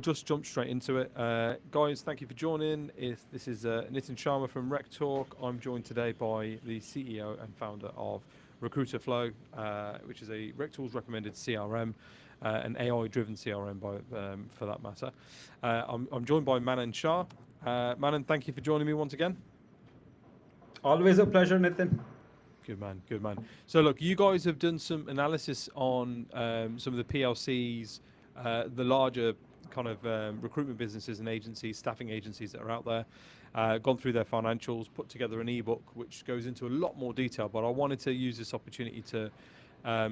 just jump straight into it. Guys, thank you for joining. This is Nitin Sharma from Rec Talk. I'm joined today by the CEO and founder of Recruiterflow, which is a Rec Tools recommended CRM, an AI-driven CRM for that matter. I'm joined by Manan Shah. Manan, thank you for joining me once again. Always a pleasure, Nitin. Good man, good man. So look, you guys have done some analysis on some of the PLCs, the larger kind of recruitment businesses and agencies, staffing agencies that are out there, gone through their financials, put together an ebook which goes into a lot more detail. But I wanted to use this opportunity to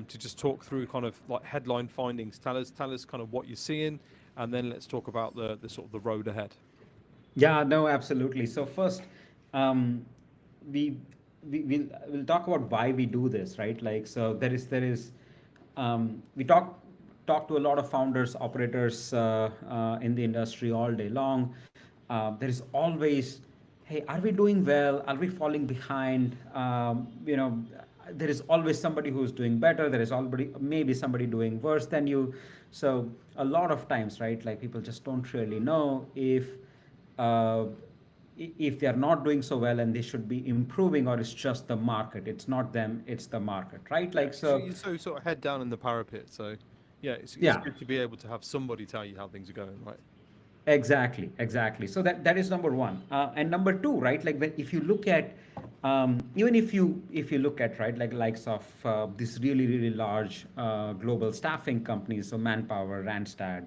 just talk through kind of like headline findings. Tell us kind of what you're seeing, and then let's talk about the sort of the road ahead. Yeah, no, absolutely. So first, um, we we'll talk about why we do this, right? Like, so there is we talk to a lot of founders, operators in the industry all day long. There is always, hey, are we doing well? Are we falling behind? There is always somebody who's doing better. There is already maybe somebody doing worse than you. So a lot of times, right? Like people just don't really know uh, if they are not doing so well and they should be improving, or it's just the market. It's not them, it's the market, right? Yeah, Like, because so you're so sort of head down in the parapet. So yeah, it's yeah. good to be able to have somebody tell you how things are going, right? Exactly, exactly. So that is number one, and number two, right? Like when if you look at, even if you look at, right, like likes of these really large global staffing companies, so Manpower, Randstad,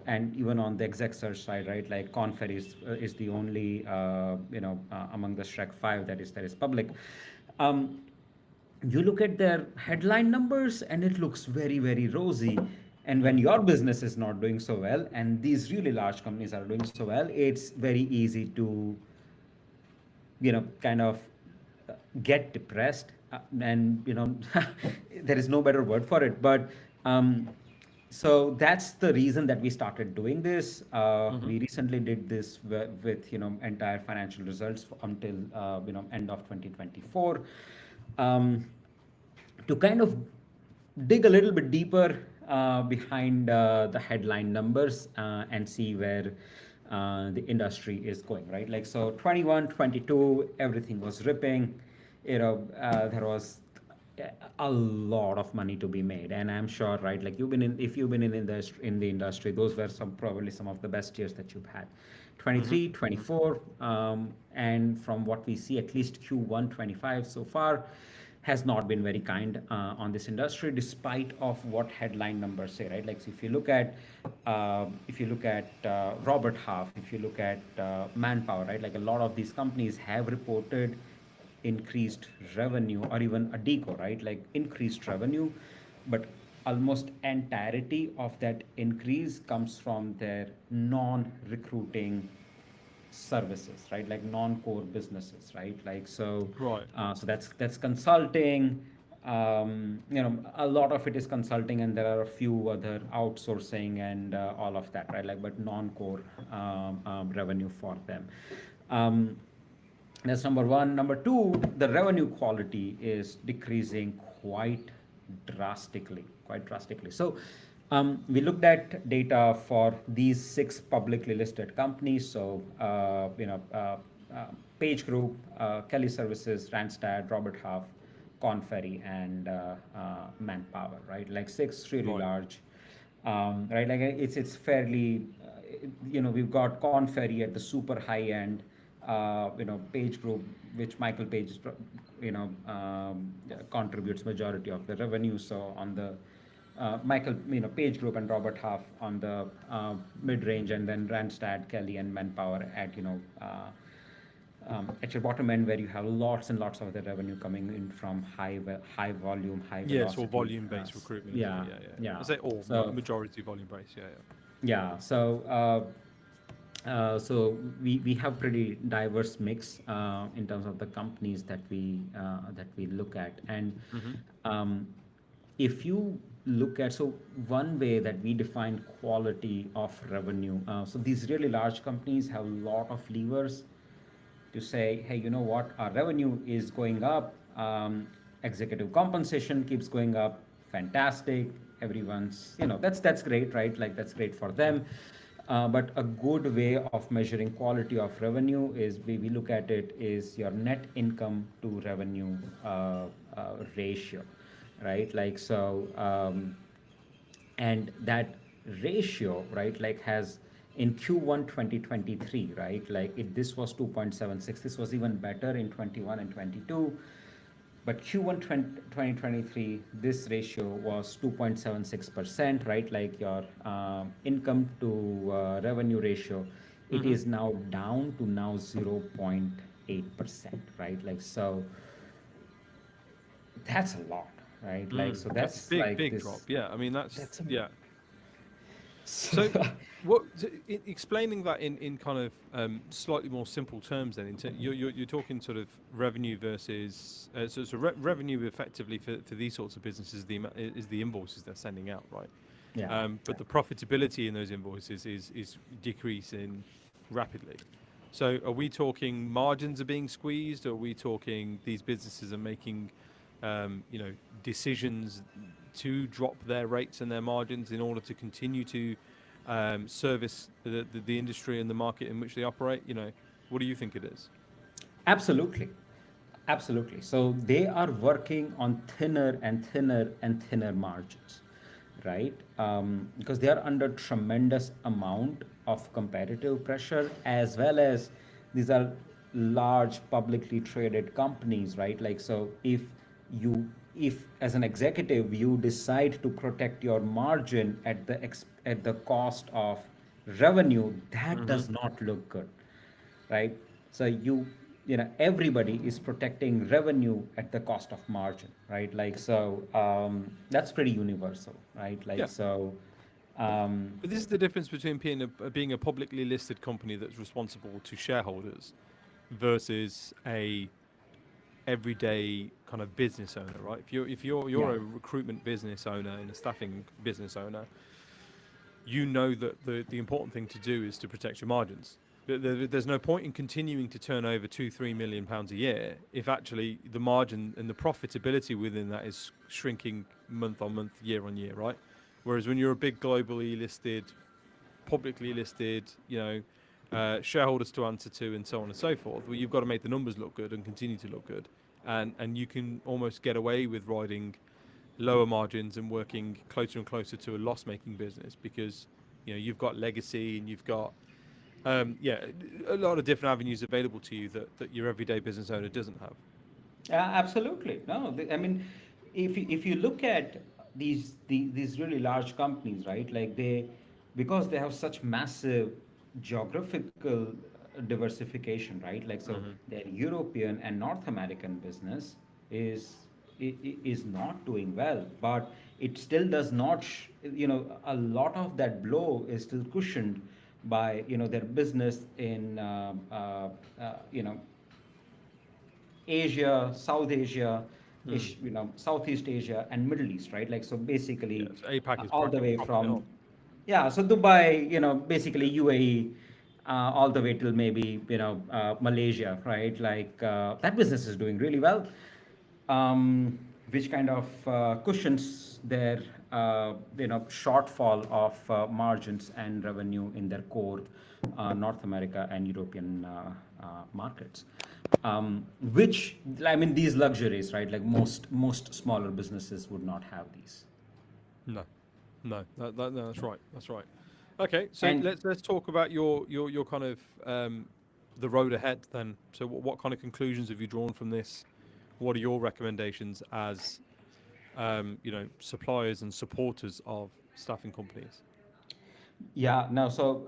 and even on the exec search side, right, like Confer is the only among the Shrek 5 that is public. Um, you look at their headline numbers and it looks very rosy, and when Mm. your business is not doing so well and these really large companies are doing so well, it's very easy to kind of get depressed, and there is no better word for it, but um, so that's the reason that we started doing this. Mm-hmm. We recently did this with entire financial results until end of 2024, um, to kind of dig a little bit deeper behind the headline numbers and see where the industry is going, right? Like, so 21, 22, everything was ripping. There was a lot of money to be made, and I'm sure, right? Like, if you've been in the industry, those were probably some of the best years that you've had. Mm-hmm. 23, Mm-hmm. 24, and from what we see, at least Q1 25 so far has not been very kind on this industry, despite of what headline numbers say, right? Like, so if you look at Robert Half, if you look at Manpower, right? Like, a lot of these companies have reported increased revenue, or even Adecco, right? Like, increased revenue, but almost entirety of that increase comes from their non-recruiting services, right? Like non-core businesses, right? Like, so Right. so that's consulting. A lot of it is consulting, and there are a few other outsourcing and all of that, right? Like, but non-core revenue for them. um, that's number one. Number two, the revenue quality is decreasing quite drastically. So we looked at data for these six publicly listed companies. So, Page Group, Kelly Services, Randstad, Robert Half, Conferry, and Manpower, right? Like six really Right. large, right? Like it's fairly, we've got Conferry at the super high end, Page Group, which Michael Page is, contributes majority of the revenue. So on the Michael, Page Group and Robert Half on the mid range, and then Randstad, Kelly, and Manpower at your bottom end, where you have lots and lots of the revenue coming in from high volume, high Yeah, it's all velocity. volume-based recruitment, isn't it? Yeah, Yeah, yeah, yeah. yeah. I say all, So majority volume-based. Yeah, yeah. yeah, so we have pretty diverse mix in terms of the companies that we look at, and Mm-hmm. um, if you look at, so one way that we define quality of revenue, so these really large companies have a lot of levers to say, hey, you know what, our revenue is going up, executive compensation keeps going up, fantastic, everyone's, that's great, right? Like that's great for them. But a good way of measuring quality of revenue is we look at it is your net income to revenue ratio, right? Like so. And that ratio, right, like has in Q1 2023, right, like this was 2.76. This was even better in 21 and 22, but Q1 2023, this ratio was 2.76%, right, like your income to revenue ratio, it Hmm. is now down to now 0.8%, right, like so that's a lot, right, like so That's a that's big, like big drop. this, Yeah, I mean that's a yeah. So, explaining that in kind of slightly more simple terms, then, you're talking sort of revenue versus so revenue effectively for these sorts of businesses is the invoices they're sending out, right? yeah. But the profitability in those invoices is decreasing rapidly. So, are we talking margins are being squeezed? Or are we talking these businesses are making, you know, decisions to drop their rates and their margins in order to continue to service the industry and the market in which they operate? You know, what do you think it is? Absolutely. Absolutely. So they are working on thinner and thinner and thinner margins, right? Because they are under tremendous amount of competitive pressure, as well as these are large publicly traded companies, right? Like so, you if as an executive you decide to protect your margin at at the cost of revenue, that Hmm. does not look good, right? So everybody is protecting revenue at the cost of margin, right? Like so, that's pretty universal, right? Like Yeah. so, um, But this is the difference between being a publicly listed company that's responsible to shareholders versus a everyday kind of business owner, right? If you're yeah, a recruitment business owner and a staffing business owner, you know that the important thing to do is to protect your margins. There's no point in continuing to turn over 2-3 million pounds a year if actually the margin and the profitability within that is shrinking month on month, year on year, right? Whereas when you're a big globally listed, publicly listed, shareholders to answer to, and so on and so forth, well, you've got to make the numbers look good and continue to look good, and you can almost get away with riding lower margins and working closer and closer to a loss-making business because you've got legacy and you've got yeah, a lot of different avenues available to you that your everyday business owner doesn't have. absolutely. No, I mean, if you look at these really large companies, right? Like because they have such massive geographical diversification, right? Like so, Hmm. their European and North American business is is not doing well, but it still does not. A lot of that blow is still cushioned by their business in Asia, South Asia, Mm. Southeast Asia, and Middle East, right? Like so, Yeah, basically, so APAC is all the way propping it from on. yeah, so Dubai, basically UAE, all the way till maybe Malaysia, right? Like that business is doing really well, um, which kind of cushions their shortfall of margins and revenue in their core North America and European markets. Which I mean these luxuries, right? Like most smaller businesses would not have these. No, no, no, that's right. That's right. Okay, so And let's talk about your kind of the road ahead then. So what kind of conclusions have you drawn from this? What are your recommendations as suppliers and supporters of staffing companies? yeah, no, so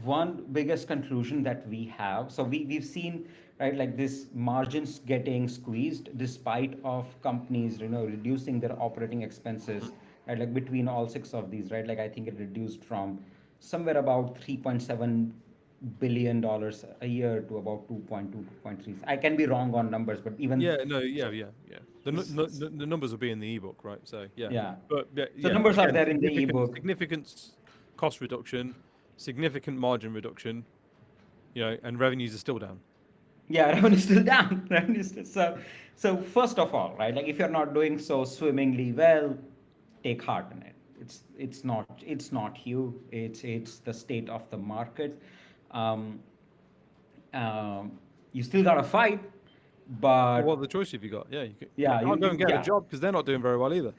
one biggest conclusion that we have, so we've seen, right, like this margins getting squeezed despite of companies reducing their operating expenses, right, like between all six of these, right, like I think it reduced from somewhere about 3.7 billion dollars a year to about 2.2, 2.3. I can be wrong on numbers, but even Yeah, no, yeah, so, yeah, yeah. The s- the numbers will be in the ebook, right? So yeah, yeah, but yeah, so yeah. numbers are Again, there in the ebook. cost reduction, significant margin reduction, and revenues are still down. Yeah, revenue is still down. Revenue is still, so first of all, right? Like if you're not doing so swimmingly well, take heart in it. It's not you. It's the state of the market. Um, you still gotta fight, Well, but what other choice have you got? Yeah, you yeah, can't go and get a yeah. job because they're not doing very well either.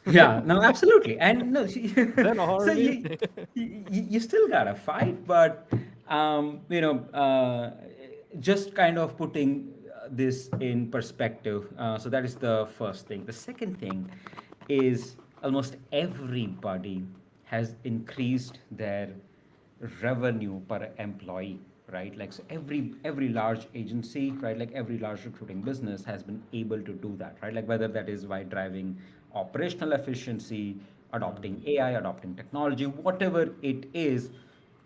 Yeah, no, absolutely. And no, They're not so hiring you, either. you still gotta fight, but you know, just kind of putting this in perspective. So that is the first thing. The second thing is almost everybody has increased their revenue per employee, right? Like so every large agency, right, like every large recruiting business has been able to do that, right? Like whether that is by driving operational efficiency, adopting AI, adopting technology, whatever it is.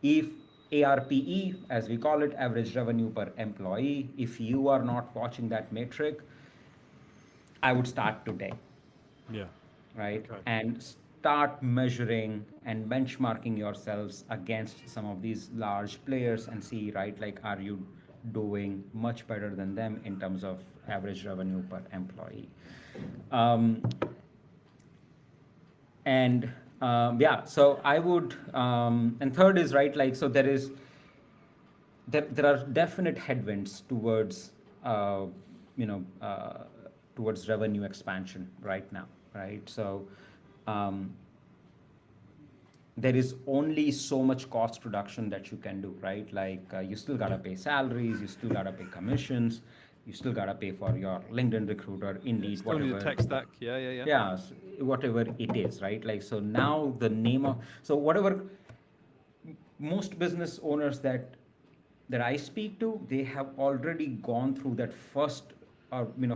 If ARPE, as we call it, average revenue per employee, if you are not watching that metric, I would start today, Yeah. right? Okay. And start measuring and benchmarking yourselves against some of these large players and see, right, like, are you doing much better than them in terms of average revenue per employee? Um, and yeah, so I would, and third is, right, like, so there are definite headwinds towards uh, you know towards revenue expansion right now, right? So um, there is only so much cost reduction that you can do, right? Like you still Yeah. gotta pay salaries, you still gotta pay commissions, you still gotta pay for your LinkedIn recruiter, Yeah. Indeed, Still need a whatever. tech stack. Yeah. Yeah. Yeah. Yeah, whatever it is, right? Like so now the name of, so whatever, most business owners that I speak to, they have already gone through that first,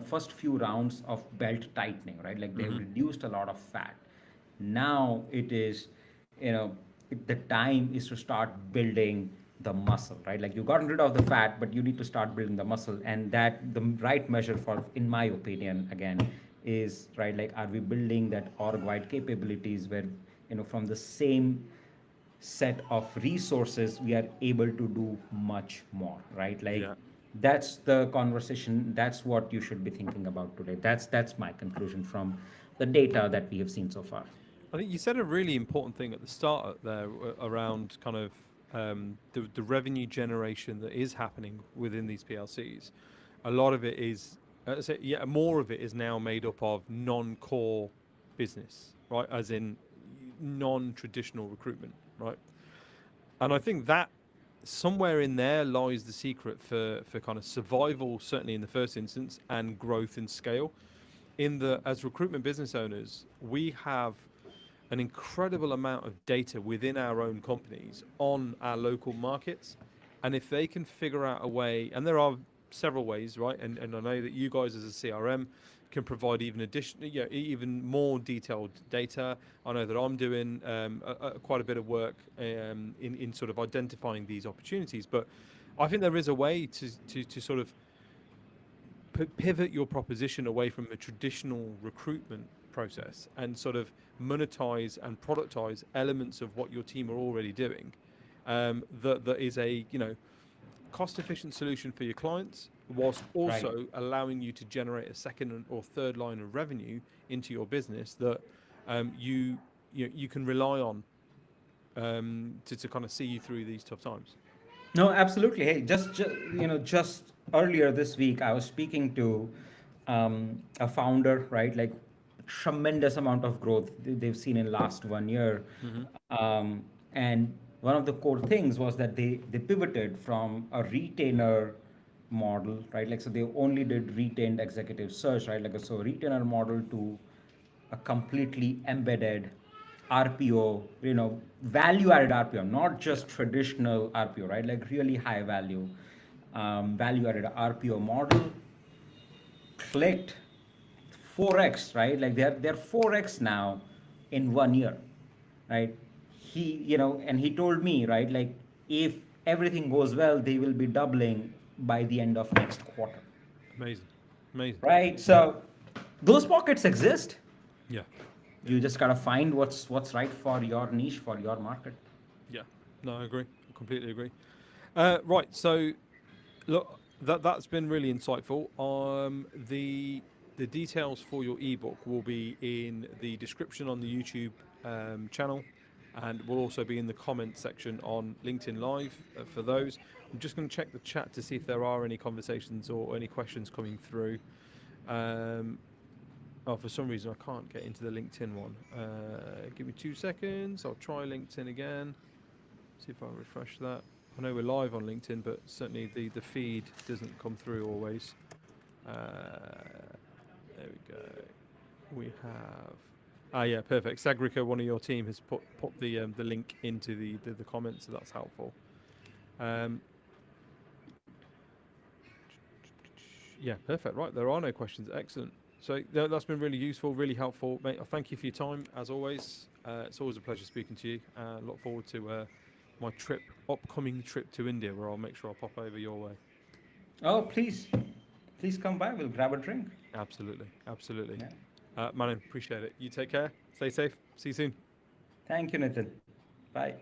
first few rounds of belt tightening, right? Like they have Mm-hmm. reduced a lot of fat. Now it is, the time is to start building the muscle, right? Like you've gotten rid of the fat, but you need to start building the muscle, and that the right measure for, in my opinion, again, is right. Like, are we building that org-wide capabilities where, from the same set of resources we are able to do much more, right? Like Yeah. that's the conversation, that's what you should be thinking about today. That's my conclusion from the data that we have seen so far. I think you said a really important thing at the start there around kind of the revenue generation that is happening within these PLCs. A lot of it is, yeah, more of it is now made up of non-core business, right? As in non-traditional recruitment, right? And I think that somewhere in there lies the secret for kind of survival, certainly in the first instance, and growth and scale. In the as recruitment business owners, we have an incredible amount of data within our own companies on our local markets. And if they can figure out a way, and there are several ways, right? And I know that you guys as a CRM can provide even additional, yeah, even more detailed data. I know that I'm doing quite a bit of work in sort of identifying these opportunities. But I think there is a way to sort of pivot your proposition away from a traditional recruitment process and sort of monetize and productize elements of what your team are already doing. That is a cost efficient solution for your clients, whilst Right. also allowing you to generate a second or third line of revenue into your business that you can rely on to kind of see you through these tough times. No, absolutely. Hey, just earlier this week, I was speaking to a founder, right? Like tremendous amount of growth they've seen in last 1 year, Mm-hmm. and one of the core things was that they pivoted from a retainer model, right? Like so, they only did retained executive search, right? Like so, retainer model to a completely embedded RPO, value added RPO, not Yeah, just traditional RPO, right? Like really high value, value added RPO model clicked 4x, right? Like they're 4x now in 1 year, right? And he told me, right, like if everything goes well, they will be doubling by the end of next quarter, amazing, amazing. right? So those pockets exist. Yeah, yeah. You just gotta find what's right for your niche, for your market. Yeah, no, I agree. I completely agree. Right, so look, That's been really insightful. The details for your ebook will be in the description on the YouTube channel, and will also be in the comment section on LinkedIn Live for those. I'm just going to check the chat to see if there are any conversations or any questions coming through. Um, oh, for some reason I can't get into the LinkedIn one. Give me 2 seconds. I'll try LinkedIn again. See if I refresh that. I know we're live on LinkedIn, but certainly the feed doesn't come through always. There we go. We have. Ah, yeah, perfect. Sagrika, one of your team, has put the link into the comments, so that's helpful. Um, yeah, perfect. Right, there are no questions. Excellent. So that's been really useful, really helpful, mate. I thank you for your time as always. It's always a pleasure speaking to you. Look forward to my upcoming trip to India, where I'll make sure I pop over your way. Oh, please come by. We'll grab a drink. Absolutely, absolutely. Yeah. Manan, appreciate it. You take care. Stay safe. See you soon. Thank you, Nathan. Bye.